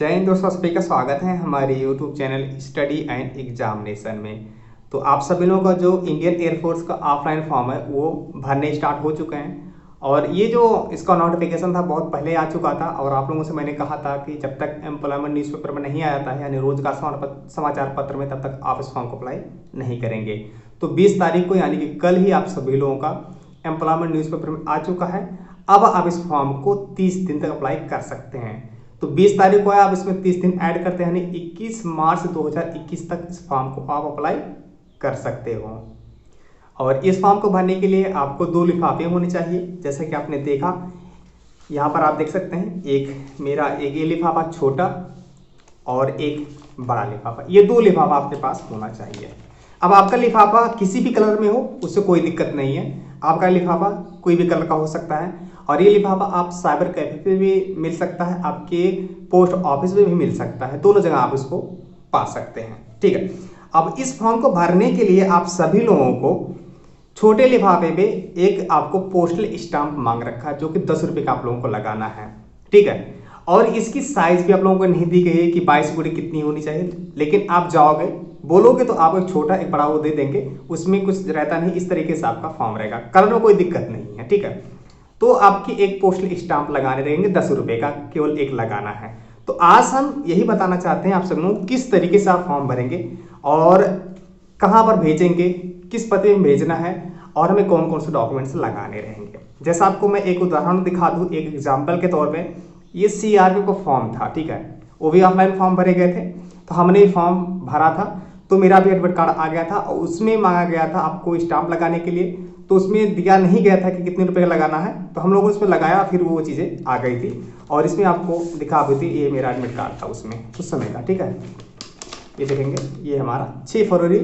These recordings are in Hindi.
जय हिंद दोस्तों, सभी का स्वागत है हमारे YouTube channel study and examination में। तो आप सभी लोगों का जो इंडियन एयरफोर्स का ऑफलाइन फॉर्म है वो भरने स्टार्ट हो चुके हैं। और ये जो इसका नोटिफिकेशन था बहुत पहले आ चुका था और आप लोगों से मैंने कहा था कि जब तक एम्प्लॉयमेंट न्यूज़पेपर में नहीं आया था यानी रोजगार समाचार पत्र में, तब तक आप इस फॉर्म को अप्लाई नहीं करेंगे। तो 20 तारीख को यानी कि कल ही आप सभी लोगों का एम्प्लॉयमेंट न्यूज़पेपर में आ चुका है। अब आप इस फॉर्म को 30 दिन तक अप्लाई कर सकते हैं। तो 20 तारीख को है, आप इसमें 30 दिन ऐड करते हैं यानी 21 मार्च 2021 तक इस फॉर्म को आप अप्लाई कर सकते हो। और इस फॉर्म को भरने के लिए आपको 2 लिफाफे होने चाहिए। जैसे कि आपने देखा यहाँ पर आप देख सकते हैं, एक ये लिफाफा छोटा और एक बड़ा लिफाफा, ये 2 लिफाफा आपके पास होना चाहिए। अब आपका लिफाफा किसी भी कलर में हो उससे कोई दिक्कत नहीं है, आपका लिफाफा कोई भी कलर का हो सकता है। और ये लिफाफा आप साइबर कैफे पे भी मिल सकता है, आपके पोस्ट ऑफिस में भी मिल सकता है, दोनों जगह आप इसको पा सकते हैं। ठीक है, अब इस फॉर्म को भरने के लिए आप सभी लोगों को छोटे लिफाफे पे एक आपको पोस्टल स्टाम्प मांग रखा है जो कि 10 रुपये का आप लोगों को लगाना है। ठीक है, और इसकी साइज भी आप लोगों को नहीं दी गई है कि 22 गुणी कितनी होनी चाहिए, लेकिन आप जाओगे बोलोगे तो आपको एक छोटा एक बड़ा वो दे देंगे, उसमें कुछ रहता नहीं, इस तरीके से आपका फॉर्म रहेगा, कलर में कोई दिक्कत नहीं है। ठीक है, तो आपकी एक पोस्टल स्टाम्प लगाने रहेंगे 10 रुपये का, केवल एक लगाना है। तो आज हम यही बताना चाहते हैं आप सब लोग किस तरीके से आप फॉर्म भरेंगे और कहाँ पर भेजेंगे, किस पते में भेजना है और हमें कौन कौन से डॉक्यूमेंट्स लगाने रहेंगे। जैसा आपको मैं एक उदाहरण दिखा दूँ, एक एग्जाम्पल के तौर पर, ये CRP का फॉर्म था। ठीक है, वो भी ऑफलाइन फॉर्म भरे गए थे, तो हमने फॉर्म भरा था, तो मेरा भी एडमिट कार्ड आ गया था और उसमें मांगा गया था आपको स्टाम्प लगाने के लिए। तो उसमें दिया नहीं गया था कि कितने रुपए का लगाना है, तो हम लोगों ने उसमें लगाया, फिर वो चीज़ें आ गई थी और इसमें आपको दिखा भी थी, ये मेरा एडमिट कार्ड था उसमें उस समय का। ठीक है, ये देखेंगे, ये हमारा 6 फरवरी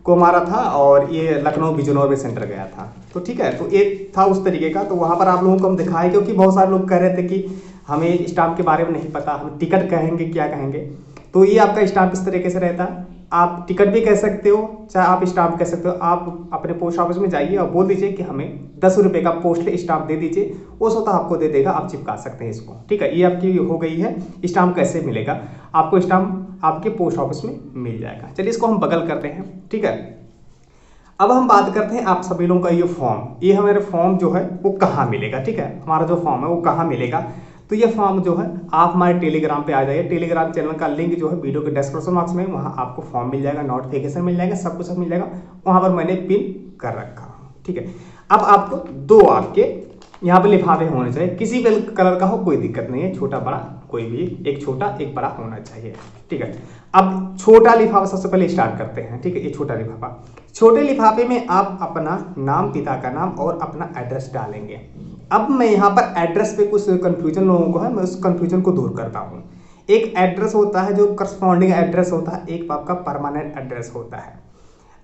को हमारा था और ये लखनऊ बिजनौर में सेंटर गया था। तो ठीक है, तो एक था उस तरीके का, तो वहाँ पर आप लोगों को हम दिखाए, क्योंकि बहुत सारे लोग कह रहे थे कि हमें स्टाम्प के बारे में नहीं पता, हम टिकट कहेंगे क्या कहेंगे। तो ये आपका स्टाम्प इस तरीके से रहता है, आप टिकट भी कह सकते हो चाहे आप स्टाम्प कह सकते हो। आप अपने पोस्ट ऑफिस में जाइए और बोल दीजिए कि हमें 10 रुपये का पोस्टल स्टाम्प दे दीजिए, वो स्वतः आपको दे देगा, आप चिपका सकते हैं इसको। ठीक है, ये आपकी हो गई है। स्टाम्प कैसे मिलेगा आपको, स्टाम्प आपके पोस्ट ऑफिस में मिल जाएगा। चलिए इसको हम बगल करते हैं। ठीक है, अब हम बात करते हैं आप सभी लोगों का ये फॉर्म, ये हमारे फॉर्म जो है वो कहाँ मिलेगा। ठीक है, हमारा जो फॉर्म है वो कहाँ मिलेगा, तो ये फॉर्म जो है आप हमारे टेलीग्राम पे आ जाइए। टेलीग्राम चैनल का लिंक जो है वीडियो के डिस्क्रिप्शन बॉक्स में, वहाँ आपको फॉर्म मिल जाएगा, नोटिफिकेशन मिल जाएगा, सब कुछ मिल जाएगा, वहाँ पर मैंने पिन कर रखा हूँ। ठीक है, अब आपको 2 आपके यहाँ पे लिफाफे होने चाहिए, किसी भी कलर का हो कोई दिक्कत नहीं है, छोटा बड़ा कोई भी, एक छोटा एक बड़ा होना चाहिए। ठीक है, अब छोटा लिफाफा सबसे पहले स्टार्ट करते हैं। ठीक है, ये छोटा लिफाफा, छोटे लिफाफे में आप अपना नाम, पिता का नाम और अपना एड्रेस डालेंगे। अब मैं यहाँ पर एड्रेस पे कुछ कंफ्यूजन लोगों को है, मैं उस कंफ्यूजन को दूर करता हूँ। एक एड्रेस होता है जो करस्पॉन्डिंग एड्रेस होता है, एक आपका परमानेंट एड्रेस होता है।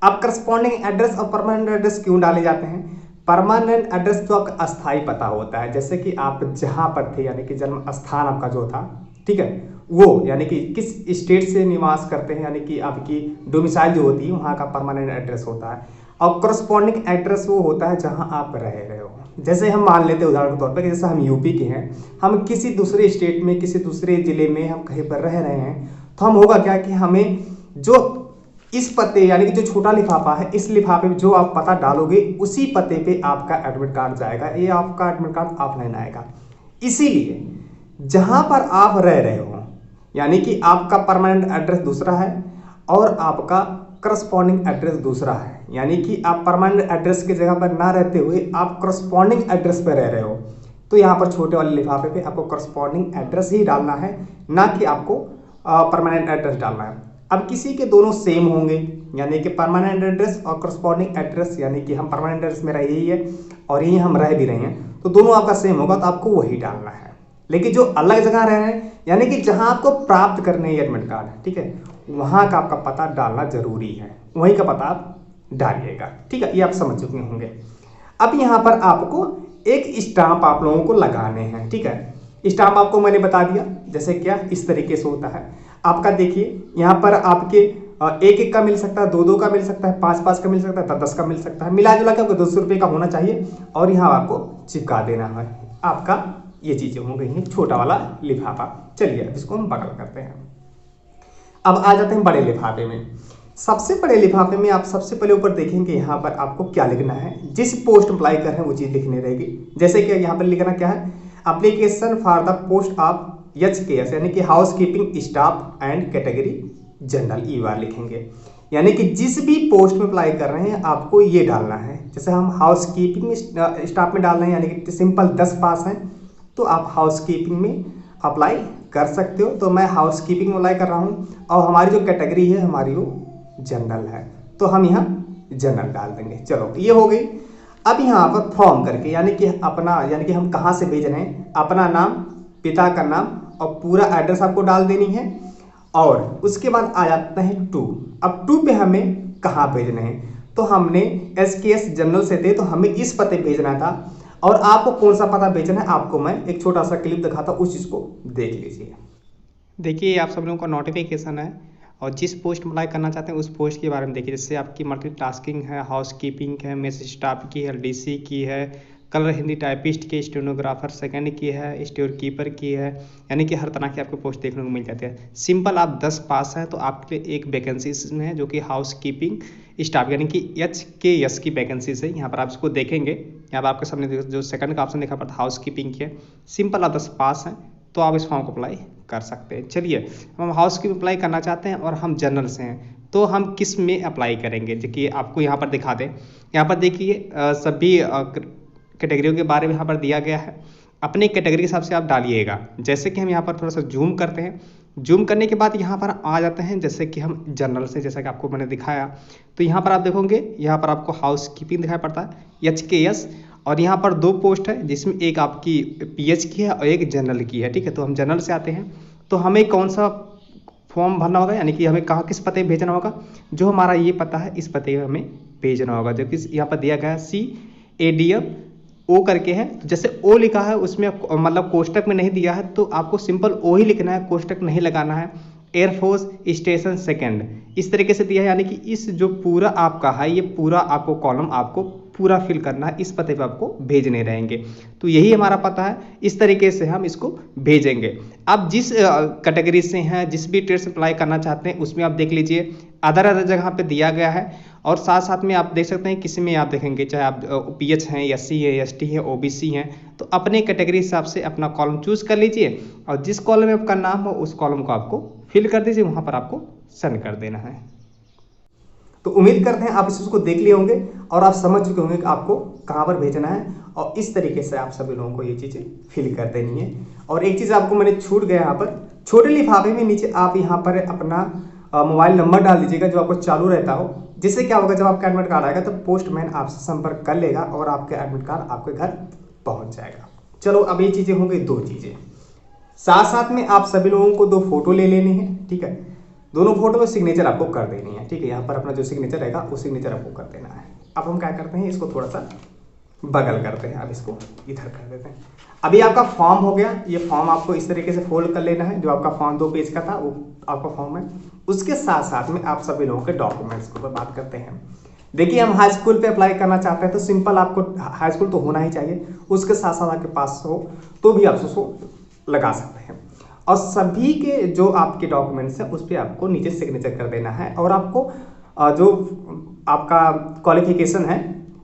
अब करस्पॉन्डिंग एड्रेस और परमानेंट एड्रेस क्यों डाले जाते हैं? परमानेंट एड्रेस तो आपका अस्थायी पता होता है, जैसे कि आप जहाँ पर थे यानी कि जन्म स्थान आपका जो था, ठीक है, वो यानी कि किस स्टेट से निवास करते हैं यानी कि आपकी डोमिसाइल जो होती है वहाँ का परमानेंट एड्रेस होता है। और करस्पॉन्डिंग एड्रेस वो होता है जहाँ आप रह रहे हो। जैसे हम मान लेते हैं उदाहरण के तौर पर, जैसे हम यूपी के हैं, हम किसी दूसरे स्टेट में किसी दूसरे ज़िले में हम कहीं पर रह रहे हैं, तो हम होगा क्या कि हमें जो इस पते यानी कि जो छोटा लिफाफा है, इस लिफाफे में जो आप पता डालोगे उसी पते पे आपका एडमिट कार्ड जाएगा, ये आपका एडमिट कार्ड ऑफलाइन आएगा। इसीलिए जहां पर आप रह रहे हो यानी कि आपका परमानेंट एड्रेस दूसरा है और आपका करस्पॉन्डिंग एड्रेस दूसरा है, यानी कि आप परमानेंट एड्रेस की जगह पर ना रहते हुए आप करस्पॉन्डिंग एड्रेस पर रह रहे हो, तो यहाँ पर छोटे वाले लिफाफे पे आपको करस्पॉन्डिंग एड्रेस ही डालना है, ना कि आपको परमानेंट एड्रेस डालना है। अब किसी के दोनों सेम होंगे यानी कि परमानेंट एड्रेस और करस्पॉन्डिंग एड्रेस, यानी कि हम परमानेंट एड्रेस में रह यही है और यही हम रह भी रहे हैं, तो दोनों आपका सेम होगा, तो आपको वही डालना है। लेकिन जो अलग जगह रह रहे हैं यानी कि जहां आपको प्राप्त करने हैं एडमिट कार्ड, ठीक है, वहां का आपका पता डालना जरूरी है, वहीं का पता आप डालिएगा। ठीक है, ये आप समझ चुके होंगे। अब यहाँ पर आपको एक स्टाम्प आप लोगों को लगाने हैं। ठीक है, स्टाम्प आपको मैंने बता दिया, जैसे क्या इस तरीके से होता है आपका। देखिए यहाँ पर आपके एक एक का मिल सकता है, 2 का मिल सकता है, 5 का मिल सकता है, 10 का मिल सकता है, मिला जुला के आपको 200 रुपये का होना चाहिए और यहाँ आपको चिपका देना है आपका ये चीज़ें हो गई हैं, छोटा वाला लिफाफा। चलिए अब इसको हम बगल करते हैं। अब आ जाते हैं बड़े लिफाफे में। सबसे बड़े लिफाफे में आप सबसे पहले ऊपर देखेंगे यहाँ पर आपको क्या लिखना है, जिस पोस्ट अप्लाई कर रहे हैं वो चीज़ लिखनी रहेगी। जैसे कि यहाँ पर लिखना क्या है, application for the post of HKS यानी कि house keeping staff and category general EOR लिखेंगे। यानी कि जिस भी पोस्ट में अप्लाई कर रहे हैं आपको ये डालना है। जैसे हम हाउस कीपिंग स्टाफ में डाल रहे हैं यानी कि सिंपल 10 पास हैं, तो आप हाउस कीपिंग में अप्लाई कर सकते हो। तो मैं हाउस कीपिंग में अप्लाई कर रहा हूँ और हमारी जो कैटेगरी है हमारी वो जनरल है, तो हम यहाँ जनरल डाल देंगे। चलो ये हो गई। अब यहाँ पर फॉर्म करके यानी कि अपना यानी कि हम कहाँ से भेज रहे हैं, अपना नाम, पिता का नाम और पूरा एड्रेस आपको डाल देनी है। और उसके बाद आ जाता है 2। अब 2 पे हमें कहाँ भेजना है, तो हमने SKS जनरल से थे तो हमें इस पते भेजना था। और आपको कौन सा पता भेजना है आपको मैं एक छोटा सा क्लिप दिखाता हूँ, उस चीज़ को देख लीजिए। देखिए आप सब लोगों का नोटिफिकेशन है और जिस पोस्ट में अप्लाई करना चाहते हैं उस पोस्ट के बारे में देखिए। जैसे आपकी मल्टीटास्किंग है, हाउस कीपिंग है, मेस स्टाफ की है, DC की है, कलर हिंदी टाइपिस्ट की, स्टेनोग्राफर सेकंड की है, स्टोर कीपर की है, यानी कि हर तरह की आपको पोस्ट देखने को मिल जाती है। सिंपल आप 10 पास हैं तो आपके लिए एक वैकेंसी इसमें है जो कि हाउस कीपिंग स्टाफ यानी कि HKS की वैकेंसी है। यहाँ पर आप इसको देखेंगे, यहाँ पर आपके सामने जो सेकंड का ऑप्शन देखा पड़ता है हाउस कीपिंग की है। सिंपल आप 10 पास हैं तो आप इस फॉर्म को अप्लाई कर सकते हैं। चलिए हम हाउस कीपिंग अप्लाई करना चाहते हैं और हम जनरल से हैं तो हम किस में अप्लाई करेंगे, देखिए आपको यहाँ पर दिखा दें। यहाँ पर देखिए सभी कैटेगरियों के बारे में यहाँ पर दिया गया है। अपने कैटेगरी के हिसाब से आप डालिएगा। जैसे कि हम यहाँ पर थोड़ा सा जूम करते हैं, जूम करने के बाद यहाँ पर आ जाते हैं जैसे कि हम जनरल से, जैसा कि आपको मैंने दिखाया। तो यहाँ पर आप देखोगे यहाँ पर आपको हाउस कीपिंग दिखाई पड़ता है HKS, और यहाँ पर 2 पोस्ट है जिसमें एक आपकी PH की है और एक जनरल की है। ठीक है, तो हम जनरल से आते हैं तो हमें कौन सा फॉर्म भरना होगा, यानी कि हमें कहाँ किस पते भेजना होगा। जो हमारा ये पता है इस पते में हमें भेजना होगा, जो कि यहाँ पर दिया गया है CADF O करके है। तो जैसे O लिखा है उसमें मतलब कोष्टक में नहीं दिया है तो आपको सिंपल O ही लिखना है, कोष्टक नहीं लगाना है। एयरफोर्स स्टेशन सेकंड इस तरीके से दिया है, यानी कि इस जो पूरा आपका है ये पूरा आपको कॉलम आपको पूरा फिल करना है, इस पते पे आपको भेजने रहेंगे। तो यही हमारा पता है, इस तरीके से हम इसको भेजेंगे। अब जिस कैटेगरी से हैं, जिस भी ट्रेड से अप्लाई करना चाहते हैं उसमें आप देख लीजिए अदर जगह पे दिया गया है। और साथ साथ में आप देख सकते हैं किसी में आप देखेंगे चाहे आप PH हैं, SC है, ST है, OBC हैं, तो अपने कैटेगरी हिसाब से अपना कॉलम चूज कर लीजिए और जिस कॉलम में आपका नाम हो उस कॉलम को आपको फिल कर दीजिए, वहाँ पर आपको सेंड कर देना है। तो उम्मीद करते हैं आप इस चीज़ को देख लिए होंगे और आप समझ चुके होंगे कि आपको कहाँ पर भेजना है और इस तरीके से आप सभी लोगों को ये चीज़ें फिल कर देनी है। और एक चीज़ आपको मैंने छूट गया, यहाँ पर छोटे लिफाफे में नीचे आप यहाँ पर अपना मोबाइल नंबर डाल दीजिएगा जो आपको चालू रहता हो, जिससे क्या होगा जब आपका एडमिट कार्ड आएगा तो पोस्टमैन आपसे संपर्क कर लेगा और आपका एडमिट कार्ड आपके घर पहुँच जाएगा। चलो अब ये चीज़ें हो गई 2 चीज़ें। साथ साथ में आप सभी लोगों को 2 फोटो ले लेनी है। ठीक है, दोनों फोटो में सिग्नेचर आपको कर देनी है। ठीक है, यहाँ पर अपना जो सिग्नेचर रहेगा वो सिग्नेचर आपको कर देना है। अब हम क्या करते हैं, इसको थोड़ा सा बगल करते हैं, अब इसको इधर कर देते हैं। अभी आपका फॉर्म हो गया, ये फॉर्म आपको इस तरीके से फोल्ड कर लेना है। जो आपका फॉर्म 2 पेज का था वो आपका फॉर्म है। उसके साथ साथ में आप सभी लोगों के डॉक्यूमेंट्स के ऊपर बात करते हैं। देखिए हम हाई स्कूल पे अप्लाई करना चाहते हैं तो सिंपल आपको हाई स्कूल तो होना ही चाहिए, उसके साथ साथ आपके पास हो तो भी आप उसको लगा सकते हैं। और सभी के जो आपके डॉक्यूमेंट्स हैं उस पर आपको नीचे सिग्नेचर कर देना है। और आपको जो आपका क्वालिफिकेशन है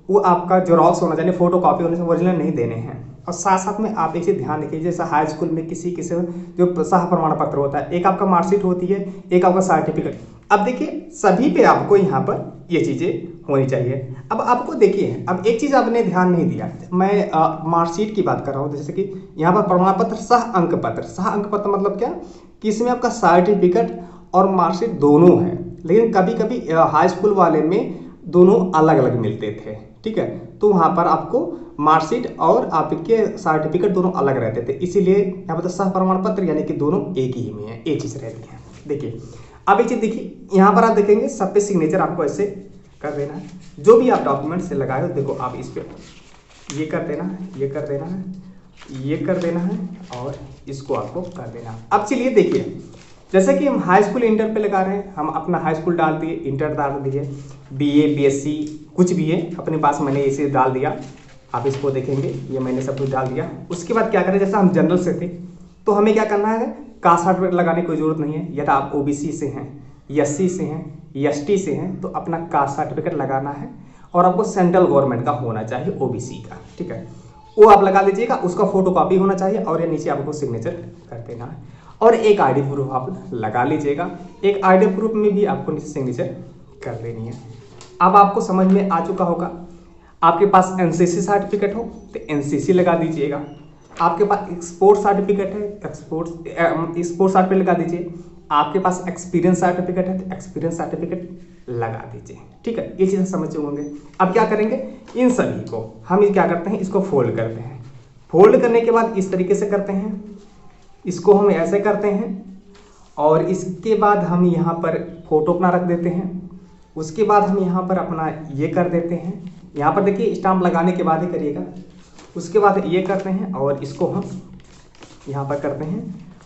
वो आपका जेरॉक्स होना चाहिए, फोटो कॉपी होने से ओरिजिनल नहीं देने हैं। और साथ साथ में आप एक चीज़ ध्यान रखिए, जैसे हाई स्कूल में किसी जो सह प्रमाण पत्र होता है, एक आपका मार्कशीट होती है, एक आपका सर्टिफिकेट। अब देखिए सभी पे आपको यहाँ पर ये चीज़ें होनी चाहिए। अब आपको देखिए, अब एक चीज़ आपने ध्यान नहीं दिया, मैं मार्कशीट की बात कर रहा हूँ। जैसे कि यहाँ पर प्रमाण पत्र सह अंक पत्र मतलब क्या कि इसमें आपका सर्टिफिकेट और मार्कशीट दोनों है, लेकिन कभी कभी हाई स्कूल वाले में दोनों अलग अलग मिलते थे। ठीक है, तो वहाँ पर आपको मार्कशीट और आपके सर्टिफिकेट दोनों अलग रहते थे, इसीलिए यहाँ पर सह प्रमाण पत्र यानी कि दोनों एक ही में है, एक चीज़ रहती है। देखिए अब एक चीज़ देखिए, यहाँ पर आप देखेंगे सब पे सिग्नेचर आपको ऐसे कर देना है। जो भी आप डॉक्यूमेंट से लगाए हो, देखो आप इस पे ये कर देना है, ये कर देना है, ये कर देना है और इसको आपको कर देना। अब चलिए देखिए, जैसे कि हम हाई स्कूल इंटर पे लगा रहे हैं, हम अपना हाई स्कूल डाल दिए, इंटर डाल दिए, BA BSc कुछ भी है अपने पास, मैंने इसे डाल दिया। आप इसको देखेंगे, ये मैंने सब कुछ डाल दिया। उसके बाद क्या करें, जैसे हम जनरल से थे तो हमें क्या करना है, कास्ट सर्टिफिकेट लगाने की कोई ज़रूरत नहीं है। यदि आप ओबीसी से हैं, एससी से हैं, एसटी से हैं तो अपना कास्ट सर्टिफिकेट लगाना है और आपको सेंट्रल गवर्नमेंट का होना चाहिए ओबीसी का, ठीक है, वो आप लगा लीजिएगा। उसका फोटो कॉपी होना चाहिए और ये नीचे आपको सिग्नेचर कर देना है। और एक आईडी प्रूफ आप लगा लीजिएगा, एक आईडी प्रूफ में भी आपको नीचे सिग्नेचर कर देनी है। अब आपको समझ में आ चुका होगा। आपके पास एनसीसी सर्टिफिकेट हो तो एनसीसी लगा दीजिएगा, आपके पास एक्सपोर्ट सर्टिफिकेट है एक्सपोर्ट सर्टिफिकेट लगा दीजिए, आपके पास एक्सपीरियंस सर्टिफिकेट है तो एक्सपीरियंस सर्टिफिकेट लगा दीजिए, ठीक है। ये चीज़ें समझ होंगे। अब क्या करेंगे, इन सभी को हम क्या करते हैं, इसको फोल्ड करते हैं। फोल्ड करने के बाद इस तरीके से करते हैं, इसको हम ऐसे करते हैं और इसके बाद हम यहाँ पर फोटो अपना रख देते हैं। उसके बाद हम यहाँ पर अपना ये कर देते हैं, यहाँ पर देखिए स्टाम्प लगाने के बाद ही करिएगा। उसके बाद ये करते हैं और इसको हम यहाँ पर करते हैं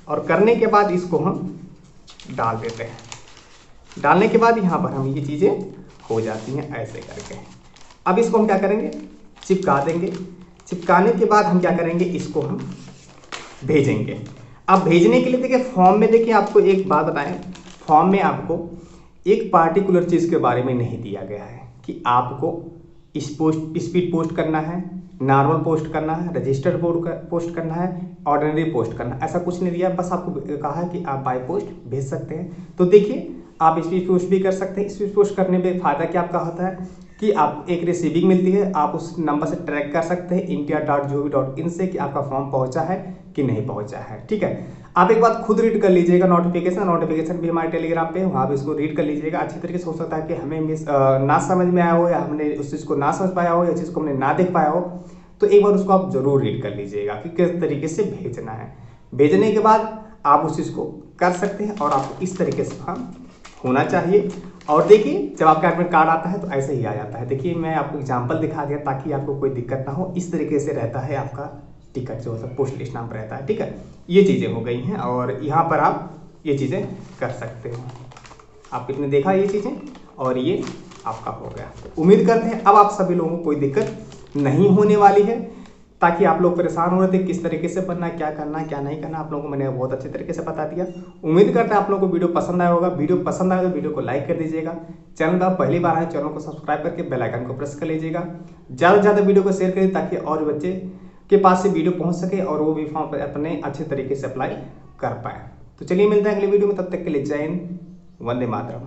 और करने के बाद इसको हम डाल देते हैं। डालने के बाद यहाँ पर हम ये चीज़ें हो जाती हैं ऐसे करके। अब इसको हम क्या करेंगे, चिपका देंगे। चिपकाने के बाद हम क्या करेंगे, इसको हम भेजेंगे। अब भेजने के लिए देखिए फॉर्म में, देखिए आपको एक बात बताएं, फॉर्म में आपको एक पार्टिकुलर चीज़ के बारे में नहीं दिया गया है कि आपको स्पीड पोस्ट करना है, नॉर्मल पोस्ट करना है, रजिस्टर्ड पोस्ट करना है, ऑर्डिनरी पोस्ट करना है, ऐसा कुछ नहीं दिया। बस आपको कहा है कि आप बाय पोस्ट भेज सकते हैं। तो देखिए आप स्पीड पोस्ट भी कर सकते हैं। स्पीड पोस्ट करने में फ़ायदा क्या आपका होता है कि आप एक रिसीविंग मिलती है, आप उस नंबर से ट्रैक कर सकते हैं india.gov.in से कि आपका फॉर्म पहुंचा है कि नहीं पहुंचा है, ठीक है। आप एक बात खुद रीड कर लीजिएगा, नोटिफिकेशन भी हमारे टेलीग्राम पे, वहाँ भी इसको रीड कर लीजिएगा अच्छी तरीके से। हो सकता है कि हमें ना समझ में आया हो या हमने उस चीज़ को ना समझ पाया हो या चीज़ को हमने ना देख पाया हो, तो एक बार उसको आप जरूर रीड कर लीजिएगा कि किस तरीके से भेजना है। भेजने के बाद आप उस चीज़ को कर सकते हैं और आपको इस तरीके से काम होना चाहिए। और देखिए जब आपका एडमिट कार्ड आता है तो ऐसे ही आ जाता है। देखिए मैं आपको एग्जांपल दिखा दिया ताकि आपको कोई दिक्कत ना हो। इस तरीके से रहता है आपका टिकट जो है पोस्ट लिस्ट नाम पर रहता है, ठीक है। ये चीज़ें हो गई हैं और यहाँ पर आप ये चीज़ें कर सकते हो। आप कितने देखा ये चीज़ें और ये आपका हो गया। उम्मीद करते हैं अब आप सभी लोगों को कोई दिक्कत नहीं होने वाली है, ताकि आप लोग परेशान हो रहे थे किस तरीके से बनना, क्या करना क्या नहीं करना, आप लोगों को मैंने बहुत अच्छे तरीके से बता दिया। उम्मीद करता है आप लोगों को वीडियो पसंद आया होगा। वीडियो पसंद आया तो वीडियो को लाइक कर दीजिएगा। चैनल पर पहली बार आए चैनल को सब्सक्राइब करके बेल आइकन को प्रेस कर लीजिएगा। ज़्यादा से ज़्यादा वीडियो को शेयर करें ताकि और बच्चे के पास से वीडियो पहुँच सके और वो भी फॉर्म अपने अच्छे तरीके से अप्लाई कर पाए। तो चलिए मिलते हैं अगले वीडियो में, तब तक के लिए जय हिंद, वंदे मातरम।